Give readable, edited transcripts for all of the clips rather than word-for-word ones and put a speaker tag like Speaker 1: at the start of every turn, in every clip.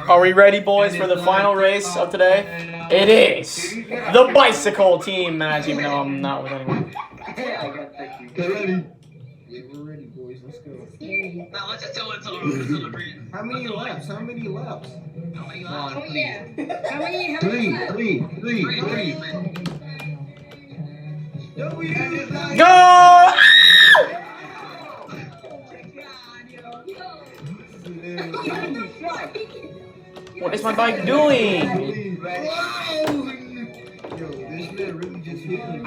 Speaker 1: Are we ready, boys, for the final race of today? It is the bicycle team match, even though I'm not with anyone.
Speaker 2: Get ready. Yeah, we're ready, boys. Let's go.
Speaker 3: Now let's just do it celebrate.
Speaker 2: How many laps? How many laps?
Speaker 3: How many
Speaker 4: Oh
Speaker 3: laps?
Speaker 4: yeah. How many
Speaker 2: Three.
Speaker 1: Go! What is my bike doing?
Speaker 2: Yo, this man really just hit me.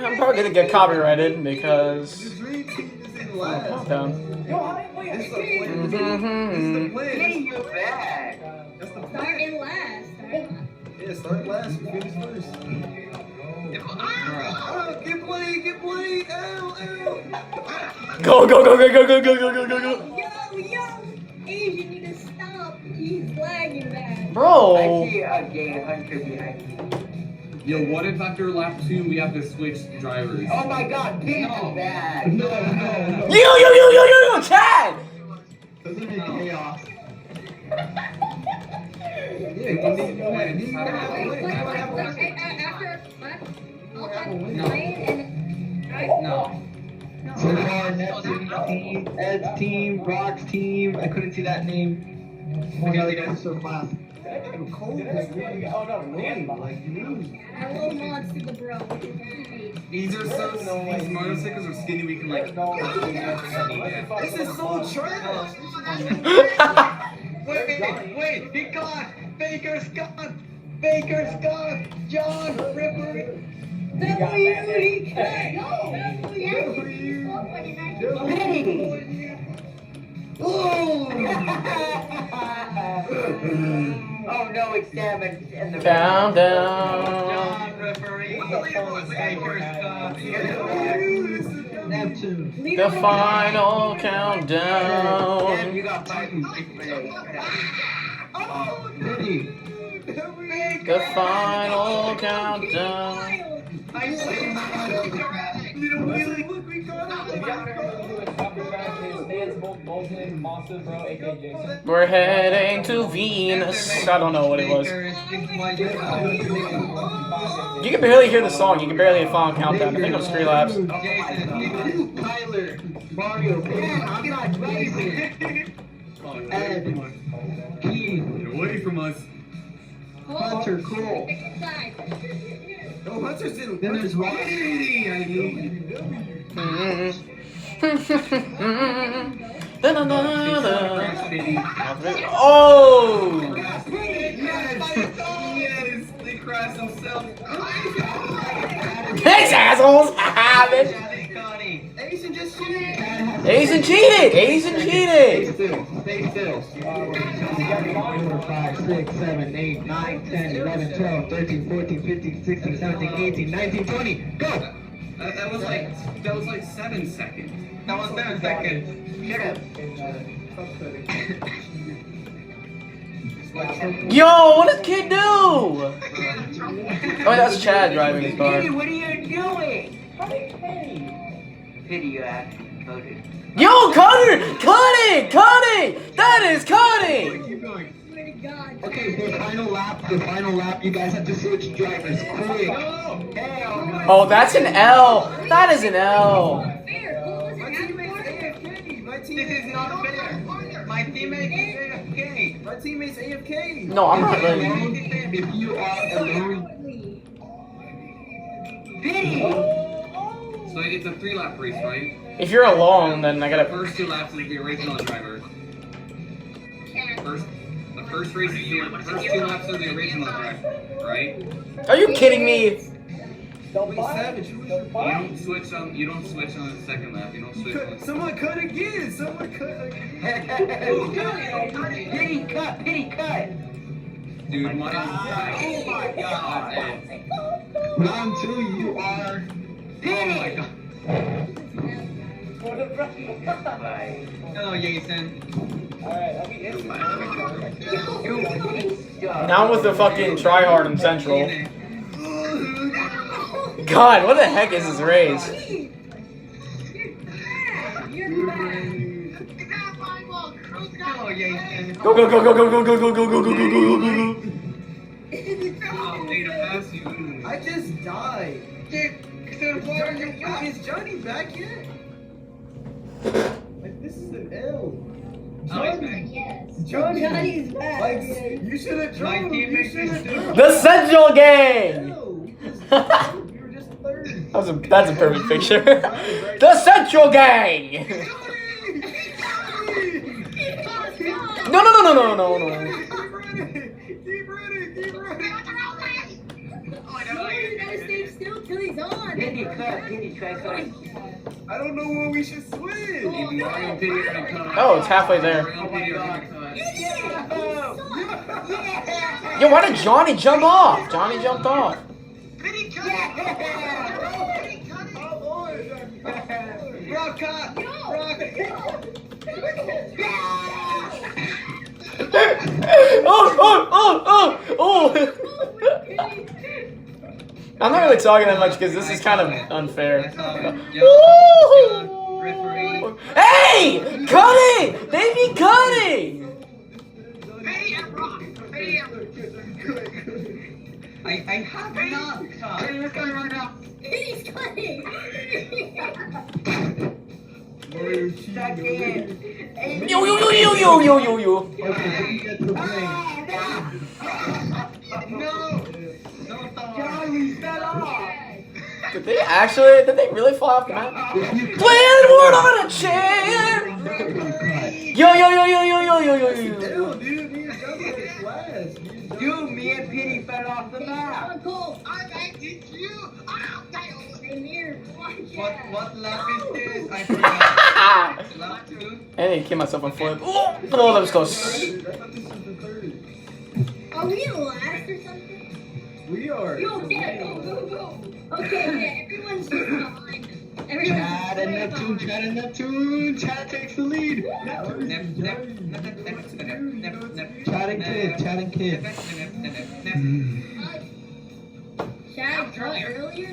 Speaker 1: I'm probably gonna get copyrighted because.
Speaker 2: The dream team is in last.
Speaker 1: Calm down.
Speaker 2: It's the plan.
Speaker 3: You're back.
Speaker 2: That's the
Speaker 4: Start
Speaker 2: plan.
Speaker 4: in last.
Speaker 2: Yeah, start last and finish first. Get played. Ow.
Speaker 1: Go!
Speaker 4: Yo, Asian, you need to stop. He's lagging back.
Speaker 1: Bro!
Speaker 3: I see a gay hunter behind me.
Speaker 5: Yo, what if after lap 2 we have to switch drivers?
Speaker 3: Oh my god, Pete's back.
Speaker 2: No.
Speaker 1: Yo, Chad!
Speaker 2: This would be chaos.
Speaker 4: After I'll have
Speaker 5: No.
Speaker 4: Ryan and
Speaker 5: No.
Speaker 6: So far, Neptune's team, Ed's team, Rock's team. I couldn't see that name. Oh my god, the guys are so fast.
Speaker 2: Cold is really annoying. Like, you lose.
Speaker 4: Hello Monster the Bro, which is a teammate.
Speaker 5: These are so these motorcycles are skinny. We can like.
Speaker 2: This is so trash.
Speaker 6: Wait, he got Baker's gone. John Ripper.
Speaker 3: Oh no, it's damaged in the
Speaker 1: Countdown.
Speaker 6: John Referee. Neptune.
Speaker 1: The final
Speaker 3: Damn,
Speaker 1: countdown.
Speaker 3: you got 5 and 6 for
Speaker 6: Pity.
Speaker 1: The final countdown. We're heading to Venus. I don't know what it was. You can barely hear the song. You can barely hear final countdown. I think it was 3 laps.
Speaker 6: Jason, Tyler, Mario, I'm not racing. Ed, Keith,
Speaker 5: Get away from us.
Speaker 6: Hunter, Cole.
Speaker 2: No, Hunter's in.
Speaker 6: Then there's Rock.
Speaker 1: Oh!
Speaker 5: Yes, they crashed themselves.
Speaker 1: Thanks, assholes!
Speaker 2: Asian just cheated.
Speaker 1: Asian cheated!
Speaker 6: Stay still. 4, 5, 6, 7, 8, 9, 10, 11, 12, 13, 14, 15, 16, 17, 18, 19, 20. Go!
Speaker 5: That was like 7 seconds.
Speaker 6: That was 7 seconds.
Speaker 3: Shut up.
Speaker 1: Yo, what does kid do? Oh, that's Chad driving his car.
Speaker 3: Pity, what are you doing? Pity, you actually voted.
Speaker 1: Yo, cutting! That is cutting!
Speaker 6: Keep going.
Speaker 4: Swear to God.
Speaker 6: Okay, the final lap, you guys have to switch drivers. Quick.
Speaker 1: Oh, that's an L. That is an L.
Speaker 4: Fair. Who was
Speaker 2: My
Speaker 4: it?
Speaker 2: teammate's AFK. My
Speaker 6: This
Speaker 2: teammate.
Speaker 6: is not fair. My teammate is AFK.
Speaker 2: My teammate's AFK.
Speaker 1: No, I'm not ready.
Speaker 6: If you are alone,
Speaker 3: Pity!
Speaker 5: So it's a 3-lap race, right?
Speaker 1: If you're alone, then I
Speaker 5: The
Speaker 1: gotta.
Speaker 5: first 2 laps is the original driver. The first race is the first 2 laps are the original driver, right?
Speaker 1: Are you kidding me?
Speaker 2: Wait, Savage, who's your
Speaker 5: You don't switch on the second lap. You don't switch on the
Speaker 2: Someone cut again.
Speaker 3: Pity cut!
Speaker 5: Dude, one
Speaker 3: Oh my god!
Speaker 6: round 2, you are.
Speaker 5: Oh my god.
Speaker 6: Hello, Jason.
Speaker 1: Now with the fucking tryhard in Central. God, what the heck is this race?
Speaker 4: You're bad.
Speaker 6: Hello, Jason.
Speaker 1: Go, go, go, go, go, go, go, go, go, go, go, go, go, go, go.
Speaker 5: Oh, need to pass you.
Speaker 2: I just died. Is Johnny back yet? Like, this is an L.
Speaker 5: Oh, he's back.
Speaker 4: Yes.
Speaker 2: Johnny,
Speaker 4: Johnny's back.
Speaker 2: like,
Speaker 4: yeah.
Speaker 2: you should have
Speaker 6: My
Speaker 2: dropped him. You
Speaker 6: teammates
Speaker 2: should have
Speaker 6: is
Speaker 2: dropped
Speaker 1: The Central Gang!
Speaker 2: him. You were just third.
Speaker 1: That's a perfect picture. The Central Gang! No, no, no, no, no, no, no.
Speaker 2: Keep running.
Speaker 4: No, you gotta stay still till he's on.
Speaker 3: Pity cut, pity cut.
Speaker 2: I don't know where we should switch.
Speaker 5: Mario Pity and cut.
Speaker 1: Oh, it's halfway there.
Speaker 5: Mario Pity and cut.
Speaker 1: Yo, why did Johnny jump off? Johnny jumped off.
Speaker 6: Rock cut! Rock!
Speaker 1: Oh. I'm not really talking that much because this is kind of unfair.
Speaker 6: Referee.
Speaker 1: Hey! Cutting! They be cutting!
Speaker 6: I have not cut.
Speaker 4: He's cutting.
Speaker 3: Stuck in.
Speaker 1: Yo.
Speaker 6: Okay, we get to play. No!
Speaker 3: Johnny fell off.
Speaker 1: Did they really fly off the map? Playing word on a chair! Yo.
Speaker 2: Hell, dude, me and Johnny were last.
Speaker 3: Dude, me and Pity fell off the map.
Speaker 4: Uncle. Same here.
Speaker 6: What lap is this? I forgot. Lap 2?
Speaker 1: I need to kill myself on flip. Oh, that was close.
Speaker 2: I thought this was the third.
Speaker 4: Are we in last or something?
Speaker 2: We are.
Speaker 4: Yo, yeah, go. Okay, yeah, everyone's just behind us. Everyone's
Speaker 6: Chad and Neptune. Chad takes the lead. Chad and Kid.
Speaker 4: Chad cut earlier.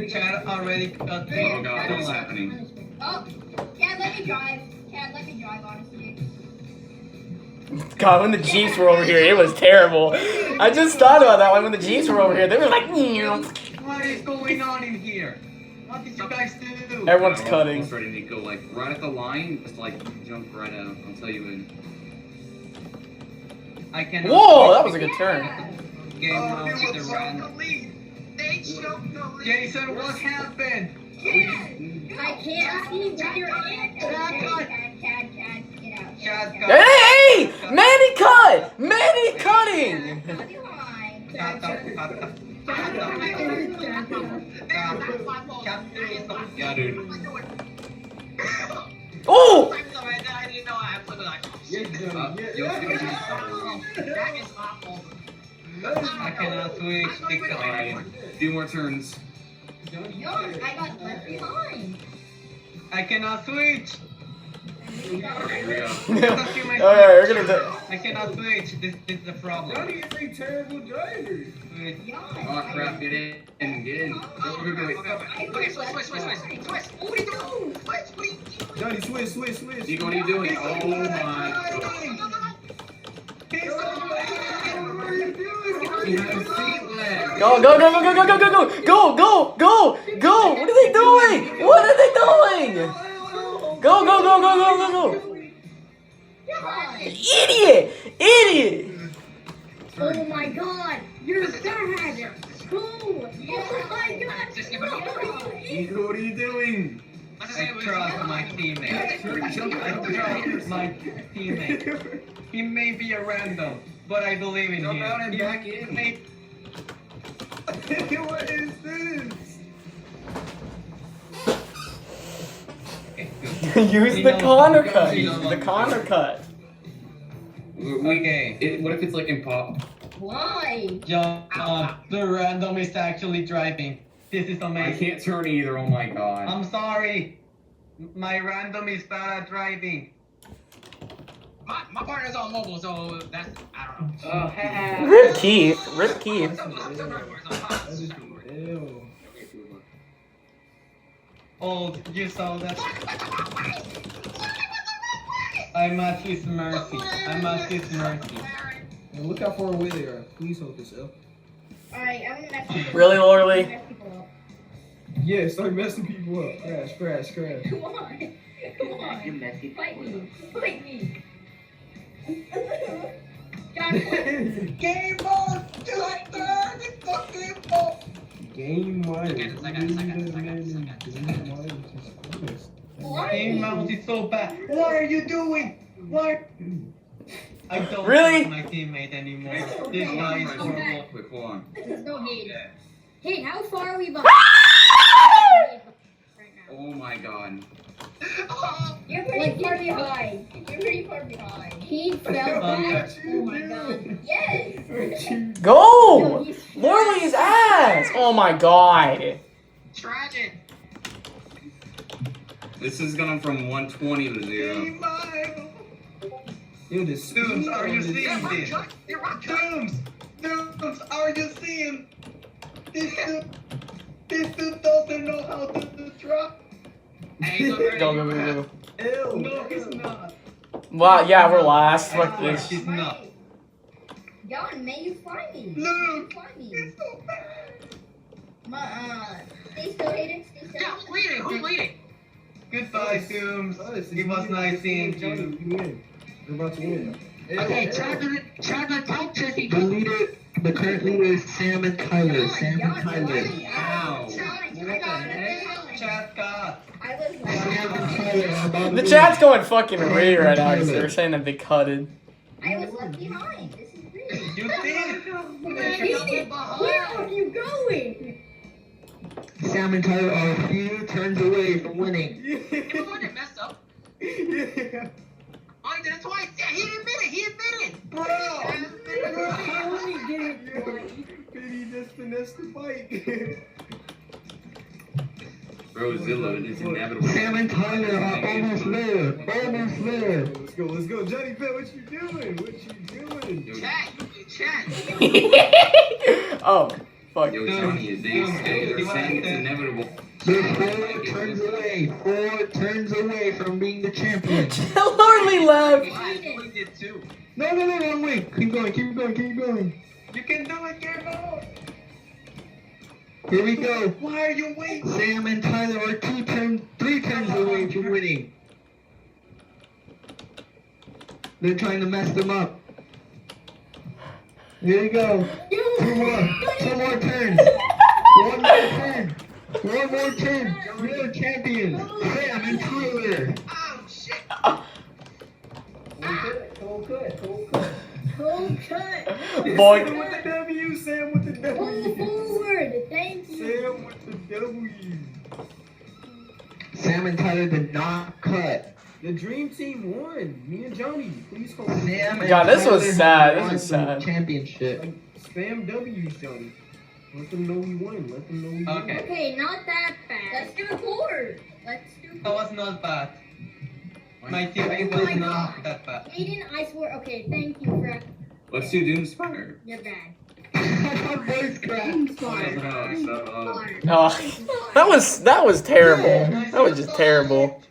Speaker 6: Chad already got
Speaker 5: Oh
Speaker 6: the
Speaker 5: god, what's happening?
Speaker 4: Oh, Chad, let me drive. Honestly.
Speaker 1: God, when the Jeeps were over here, it was terrible. I just thought about that one when the Jeeps were over here. They were like,
Speaker 6: What is going on in here? What did you guys do?
Speaker 1: everyone's
Speaker 5: I'm
Speaker 1: cutting.
Speaker 5: almost ready to go like right at the line, just like jump right out. I'll tell you in.
Speaker 6: I can.
Speaker 1: Whoa, that was a good turn.
Speaker 6: Game on with the run. Jason, what happened?
Speaker 4: I can't see where you're at. Chad, get out.
Speaker 6: Chad got.
Speaker 1: Hey! Manny cut! Manny cutting!
Speaker 5: Yeah, dude.
Speaker 1: Oh!
Speaker 6: I cannot switch because
Speaker 5: Alright, few more turns.
Speaker 4: No, I got left behind.
Speaker 6: I cannot switch.
Speaker 5: Here we go.
Speaker 1: Alright, we're gonna do.
Speaker 6: I cannot switch. This is the problem.
Speaker 2: Johnny is a terrible driver.
Speaker 6: Switch.
Speaker 5: Oh crap, get in. Get in. Go.
Speaker 2: Johnny, switch.
Speaker 5: Nico, what are you doing? Oh my god. You have a seat left.
Speaker 1: Go! What are they doing? Go! Idiot!
Speaker 4: Oh my god, you're bad. Go. Oh my god.
Speaker 5: Nico, what are you doing?
Speaker 6: I trust my teammate. I trust my teammate. He may be a random, but I believe in
Speaker 5: Jump
Speaker 6: him.
Speaker 5: out and
Speaker 6: He
Speaker 5: back in.
Speaker 6: may-
Speaker 2: What is this?
Speaker 1: Use the Connor cut.
Speaker 6: Okay.
Speaker 5: What if it's like in pop?
Speaker 4: Why?
Speaker 6: The random is actually driving. This is
Speaker 5: I
Speaker 6: amazing.
Speaker 5: can't turn either. Oh my god.
Speaker 6: I'm sorry. My random is bad at driving.
Speaker 7: My partner's on mobile, so that's I don't know.
Speaker 1: Rip Keith.
Speaker 2: Ew.
Speaker 6: Oh, you saw that? I must use mercy. I must use mercy.
Speaker 2: Now look how far away they are. Please hold this up.
Speaker 4: Alright, I'm gonna mess people
Speaker 1: Really,
Speaker 4: up.
Speaker 1: Loreley?
Speaker 4: Mess people up.
Speaker 2: Yeah, start messing people up. Crash, crash, crash.
Speaker 4: Come on. Come on.
Speaker 3: You messy.
Speaker 4: Fight me. Fight me. John,
Speaker 6: Game mode! Fucking mode!
Speaker 2: Game wire.
Speaker 7: Seconds.
Speaker 6: Game mode is so bad. What are you doing? What? I don't
Speaker 1: Really?
Speaker 6: trust my teammate anymore. This guy is horrible.
Speaker 5: Wait, hold on.
Speaker 4: there's no hate.
Speaker 5: Yeah.
Speaker 4: Hey, how far are we behind? Right now.
Speaker 5: Oh my god.
Speaker 4: You're pretty far behind. You're pretty far behind. He fell back. Oh my god. Yes.
Speaker 1: Go! Loreley's ass! Oh my god.
Speaker 7: Tragic.
Speaker 5: This is going from 120 to 0.
Speaker 2: Yo, this
Speaker 6: Dooms, are you seeing this?
Speaker 7: You're right.
Speaker 6: Dooms! Dooms, are you seeing? This dude doesn't know how to drop.
Speaker 7: Hey, go,
Speaker 1: Go, go, go, go.
Speaker 2: Ew.
Speaker 6: No, he's not.
Speaker 1: Well, yeah, we're last. Fuck
Speaker 6: Wait,
Speaker 1: this.
Speaker 6: he's not.
Speaker 4: John, may you find me?
Speaker 6: Look!
Speaker 4: Find me.
Speaker 6: It's so bad.
Speaker 4: Stay still, Hayden. Stay still.
Speaker 7: Yeah, who's leading? Who's leading?
Speaker 6: Goodbye, Dooms. It was nice seeing you.
Speaker 2: You win. We're about to win.
Speaker 3: Okay,
Speaker 2: Ew.
Speaker 3: Chandler, talk to me.
Speaker 6: The current leader is Sam and Tyler. Sam and Tyler.
Speaker 5: Ow.
Speaker 6: Chat got.
Speaker 4: I was
Speaker 6: Sam and
Speaker 4: left.
Speaker 6: Tyler are about to
Speaker 1: The
Speaker 6: win.
Speaker 1: chat's going fucking weird right now because they're saying that they cutted.
Speaker 4: I was left behind. This is weird.
Speaker 6: You did.
Speaker 4: Where are you going?
Speaker 6: Sam and Tyler are a few turns away from winning.
Speaker 7: He was the one that messed up.
Speaker 2: Yeah.
Speaker 7: Oh, he did it twice. Yeah, he admitted. He admitted.
Speaker 6: Bro!
Speaker 2: Pity just finessed the bike.
Speaker 5: Bro, Zilla, it is inevitable.
Speaker 6: Sam and Tyler are almost there. Almost there.
Speaker 2: Let's go, let's go. Johnny Pet, what you doing? What you doing?
Speaker 5: Yo,
Speaker 7: Chat.
Speaker 1: Oh, fuck.
Speaker 5: Yo, Johnny, they're saying it's inevitable.
Speaker 6: They're 4 turns away. 4 turns away from being the champion.
Speaker 1: Loreley left.
Speaker 7: He did too.
Speaker 6: No, wrong way. Keep going. You can do it, Gabo. Here we go. Why are you waiting? Sam and Tyler are 3 turns away from winning. They're trying to mess them up. Here we go. 2 more turns. 1 more turn. We're champions. Sam and Tyler.
Speaker 7: Oh, shit.
Speaker 3: Cold cut.
Speaker 4: Cold cut.
Speaker 1: Boy.
Speaker 2: Sam with the W, Sam with the
Speaker 4: Pull
Speaker 2: W.
Speaker 4: forward. Thank you.
Speaker 2: Sam with the W.
Speaker 6: Sam and Tyler did not cut.
Speaker 2: The dream team won. Me and Johnny, please hold.
Speaker 6: Sam and
Speaker 1: God, this was
Speaker 6: Tyler
Speaker 1: sad.
Speaker 6: won
Speaker 1: This was
Speaker 6: the
Speaker 1: sad.
Speaker 6: Championship.
Speaker 2: Like, spam W's, Johnny. Let them know we won. Let them know we won.
Speaker 6: Okay.
Speaker 4: Okay, not that bad. Let's do record.
Speaker 6: That was not bad. My team
Speaker 4: Oh
Speaker 6: was
Speaker 4: my
Speaker 6: not
Speaker 4: God.
Speaker 6: that bad.
Speaker 4: Aiden, I swear. Okay, thank you for.
Speaker 5: Let's do Doomspire.
Speaker 4: You're bad.
Speaker 6: My voice cracked.
Speaker 1: Oh, that was terrible. That was just terrible.